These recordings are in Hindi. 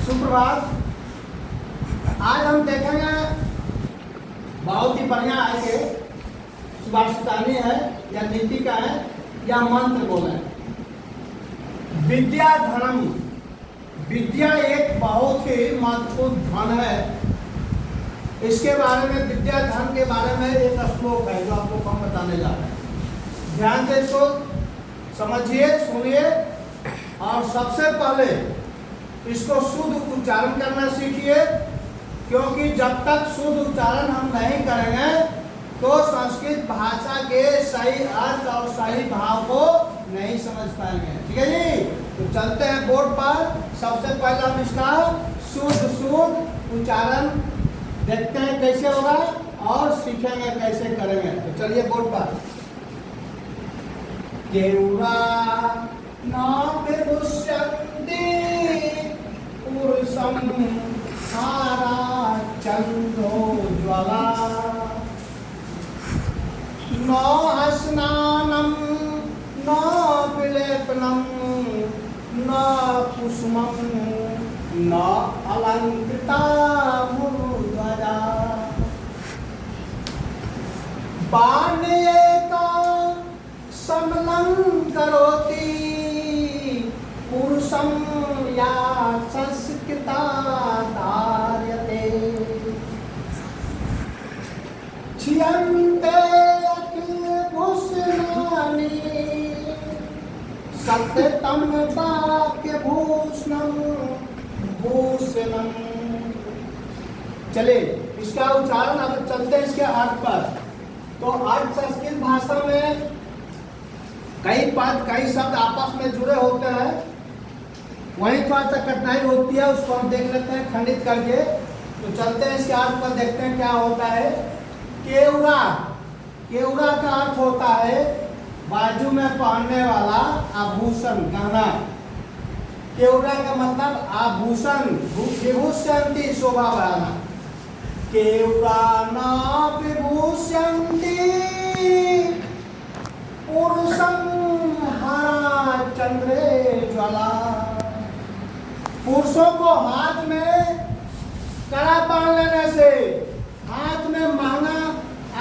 सुप्रभात। आज हम देखेंगे बहुत ही बढ़िया है कि सुभाषितानी है या नीति का है या मंत्र बोले। विद्या धनम, विद्या एक बहुत ही महत्वपूर्ण धन है। इसके बारे में, विद्या धन के बारे में एक श्लोक है जो आपको हम बताने जा रहे हैं। ध्यान से इसको समझिए, सुनिए और सबसे पहले इसको शुद्ध उच्चारण करना सीखिए, क्योंकि जब तक शुद्ध उच्चारण हम नहीं करेंगे तो संस्कृत भाषा के सही अर्थ और सही भाव को नहीं समझ पाएंगे। ठीक है जी, तो चलते हैं बोर्ड पर। सबसे पहले हम इसका शुद्ध उच्चारण देखते हैं कैसे होगा और सीखेंगे कैसे करेंगे। तो चलिए बोर्ड पर। केवरा न विदुष्यन्ति पुरुषं हारा चन्द्रोज्ज्वला न स्नानं न विलेपनं न कुसुमं न अलङ्कृता मूर्ध्वजा बाणेका समलं करोति पुरुषं या संस्कृता धार्यते छियन्ते अखिलभूषणानि सत्यतं वाक्यभूषणं भूषणम्। चलिए इसका उच्चारण अब चलते हैं इसके अर्थ पर। तो अर्थ संस्कृत भाषा में कई पद कई शब्द आपस में जुड़े होते हैं, वहीं थोड़ा सा कठिनाई होती है, उसको हम देख लेते हैं खंडित करके। तो चलते हैं इसके अर्थ पर, देखते हैं क्या होता है। केवरा, केवरा का अर्थ होता है बाजू में पहनने वाला आभूषण, गहना। केवरा का मतलब आभूषण, विभूषयन्ति शोभा बढ़ाना। केवरा न विभूषयन्ति पुरुषं हरा चंद्रे ज्वाला। पुरुषों को हाथ में कड़ा पहन लेने से, हाथ में महंगा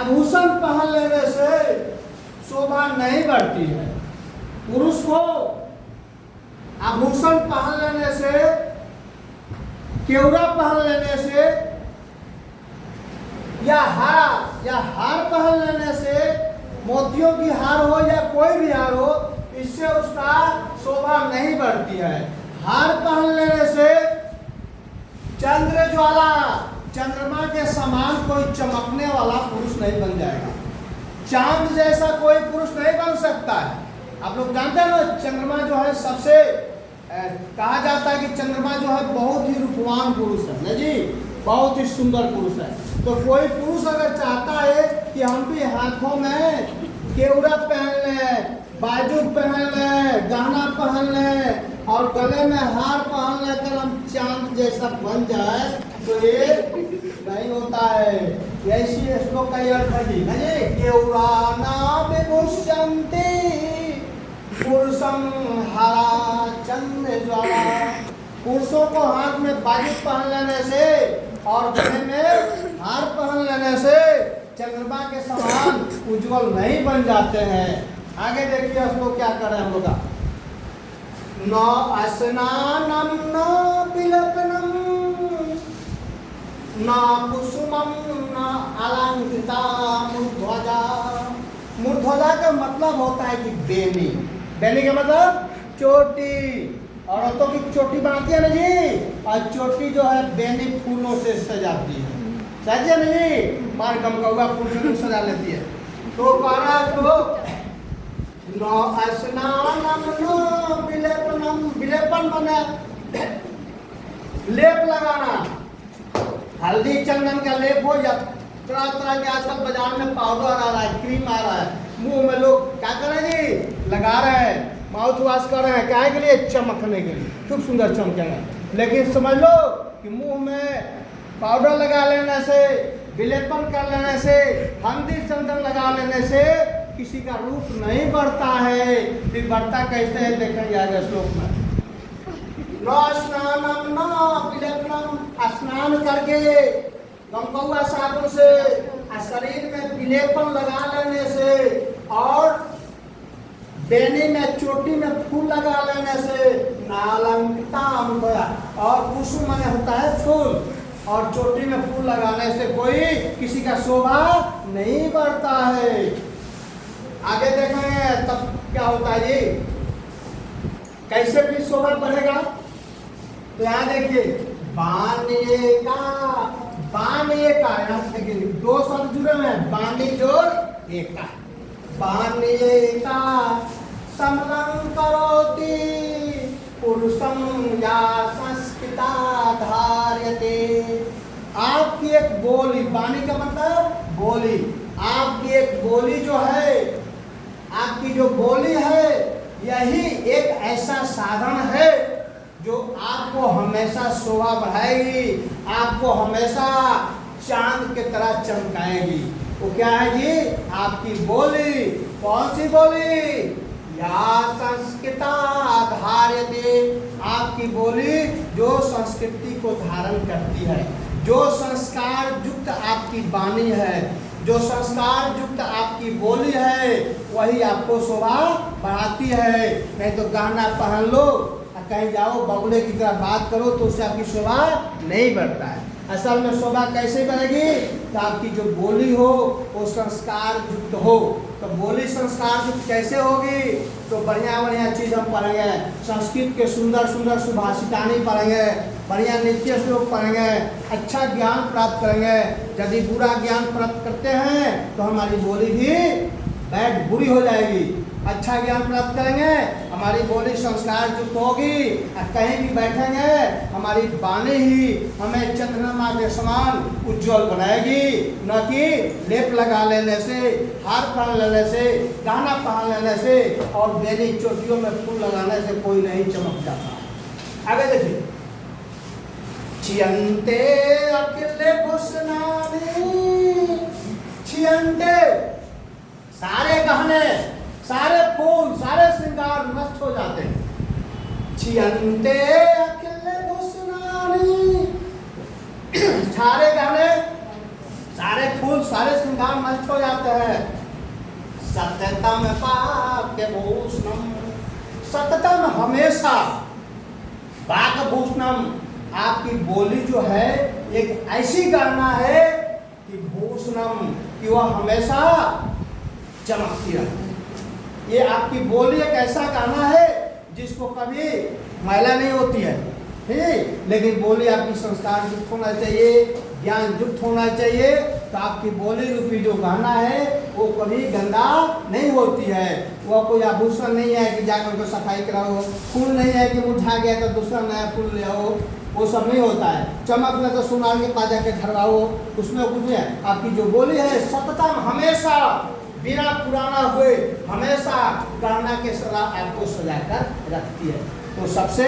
आभूषण पहन लेने से शोभा नहीं बढ़ती है। पुरुष को आभूषण पहन लेने से, केवड़ा पहन लेने से या हार पहन लेने से, मोतियों की हार हो या कोई भी हार हो, इससे उसका शोभा नहीं बढ़ती है। हार पहन लेने से चंद्र ज्वाला, चंद्रमा के समान कोई चमकने वाला पुरुष नहीं बन जाएगा। चांद जैसा कोई पुरुष नहीं बन सकता है। आप लोग जानते हैं ना, चंद्रमा जो है सबसे कहा जाता है कि चंद्रमा जो है बहुत ही रूपवान पुरुष है ना जी, बहुत ही सुंदर पुरुष है। तो कोई पुरुष अगर चाहता है कि हम भी हाथों में केवड़ा पहन लें, बाजू पहन लें, गहना पहन लें और गले में हार पहन लेकर हम चांद जैसा बन जाए, तो ये नहीं होता है। ऐसी श्लोक का अर्थ है जी, केवड़ा न विभूषयन्ति पुरुषं हरा चंद्र ज्वाला। पुरुषों को हाथ में बाजू पहन लेने से और गले में हार पहन लेने से चंद्रमा के समान उज्जवल नहीं बन जाते हैं। आगे देखिए हम लोग क्या कर रहे हैं। हम लोग न स्नानं न विलेपनं न कुसुमं न अलङ्कृता मूर्ध्वजा। मूर्ध्वजा का मतलब होता है कि बेनी। बेनी का मतलब चोटी, औरतों की चोटी बनाती है ना जी, और चोटी जो है बेनी फूलों से सजाती है, सही है ना जी, मार गमकौआ फूल से सजा लेती है। तो कहा तो न स्नानं न विलेपनं, विलेपन बना लेप लगाना, हल्दी चंदन का लेप हो या तरह तरह के आजकल बाजार में पाउडर आ रहा है, क्रीम आ रहा है, मुंह में लोग क्या कर रहे हैं जी, लगा रहे हैं, माउथ वॉश कर रहे हैं, क्या के लिए, चमकने के लिए, खूब सुंदर चमकेंगे। लेकिन समझ लो कि मुंह में पाउडर लगा लेने से, विलेपन कर लेने से, हल्दी चंदन लगा लेने से किसी का रूप नहीं बढ़ता है। बढ़ता कैसे है देखेंगे आगे श्लोक में। न स्नानं न स्नान करके गमकौआ साबुन से शरीर में विलेपन लगा लेने से और बेनी में चोटी में फूल लगा लेने से नालंकिताम और कुसुम में होता है फूल और चोटी में फूल लगाने से कोई किसी का शोभा नहीं बढ़ता है। आगे देखेंगे तब क्या होता है जी, कैसे भी शोभा बढ़ेगा। तो यहाँ देखिए बानिए का यहाँ देखिए दो शब्द जुड़े हुए हैं, बानी जोड़ एका, बानिए का समलं करोति पुरुषम या संस्कृता धार्यते। आपकी एक बोली, बानी का मतलब बोली, आपकी एक बोली जो है, आपकी जो बोली है यही एक ऐसा साधन है जो आपको हमेशा शोभा बढ़ाएगी, आपको हमेशा चांद की तरह चमकाएगी। वो क्या है जी, आपकी बोली। कौन सी बोली? या संस्कृता धार्यते, आपकी बोली जो संस्कृति को धारण करती है, जो संस्कार युक्त आपकी वाणी है, जो संस्कार युक्त आपकी बोली है, वही आपको शोभा बढ़ाती है। नहीं तो गहना पहन लो, कहीं जाओ बगुले की तरह बात करो तो उससे आपकी शोभा नहीं बढ़ता है। असल में शोभा कैसे बढ़ेगी? तो आपकी जो बोली हो वो संस्कार युक्त हो। तो बोली संस्कार युक्त कैसे होगी? तो बढ़िया बढ़िया चीज़ हम पढ़ेंगे, संस्कृत के सुंदर सुंदर सुभाषितानी पढ़ेंगे, बढ़िया नित्य श्लोक पढ़ेंगे, अच्छा ज्ञान प्राप्त करेंगे। यदि बुरा ज्ञान प्राप्त करते हैं तो हमारी बोली भी बुरी हो जाएगी। अच्छा ज्ञान प्राप्त करेंगे, हमारी बोली संस्कार युक्त होगी, कहीं भी बैठेंगे हमारी वाणी ही हमें चंद्रमा के समान उज्जवल बनाएगी, न कि लेप लगा लेने से, हार पहन लेने से, गहना पहन लेने से और बेनी चोटियों में फूल लगाने से कोई नहीं चमक जाता। आगे देखिए, छियंते अकेले घुसनानी, छियंते सारे गहने, सारे फूल, सारे श्रृंगार नष्ट हो जाते हैं। छियंते अकेले घुसनानी, सारे गहने, सारे फूल, सारे श्रृंगार नष्ट हो जाते हैं। सत्यतम वाक्य भूषणम, सत्यतम हमेशा, वाक्य भूषणम, आपकी बोली जो है एक ऐसी गहना है कि भूषणम, कि वह हमेशा चमकती रहती है। ये आपकी बोली एक ऐसा गाना है जिसको कभी मैला नहीं होती है, ठीक। लेकिन बोली आपकी संस्कार युक्त होना चाहिए, ज्ञान युक्त होना चाहिए। तो आपकी बोली रूपी जो गाना है वो कभी गंदा नहीं होती है। वह कोई आभूषण नहीं है कि जाकर उनको सफाई कराओ, फूल नहीं है कि मुरझा गया तो दूसरा नया फूल ले आओ, वो सब नहीं होता है। चमक में तो सुनार के पास जाके खड़वाओ, उसमें कुछ नहीं है। आपकी जो बोली है सततम हमेशा बिना पुराना हुए हमेशा गहना के सलाह आपको सजाकर रखती है। तो सबसे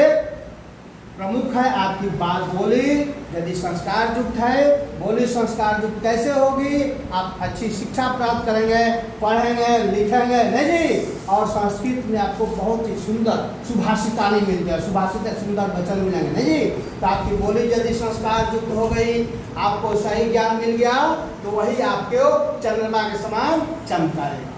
प्रमुख है आपकी बात बोली। यदि संस्कार युक्त है, बोली संस्कार युक्त कैसे होगी? आप अच्छी शिक्षा प्राप्त करेंगे, पढ़ेंगे, लिखेंगे, नहीं जी। और संस्कृत में आपको बहुत ही सुंदर सुभाषितानी मिल जाए, सुभाषित सुंदर वचन मिलेंगे, नहीं जी। तो आपकी बोली यदि संस्कार युक्त हो गई, आपको सही ज्ञान मिल गया, तो वही आपको चंद्रमा के समान चमकाएगा।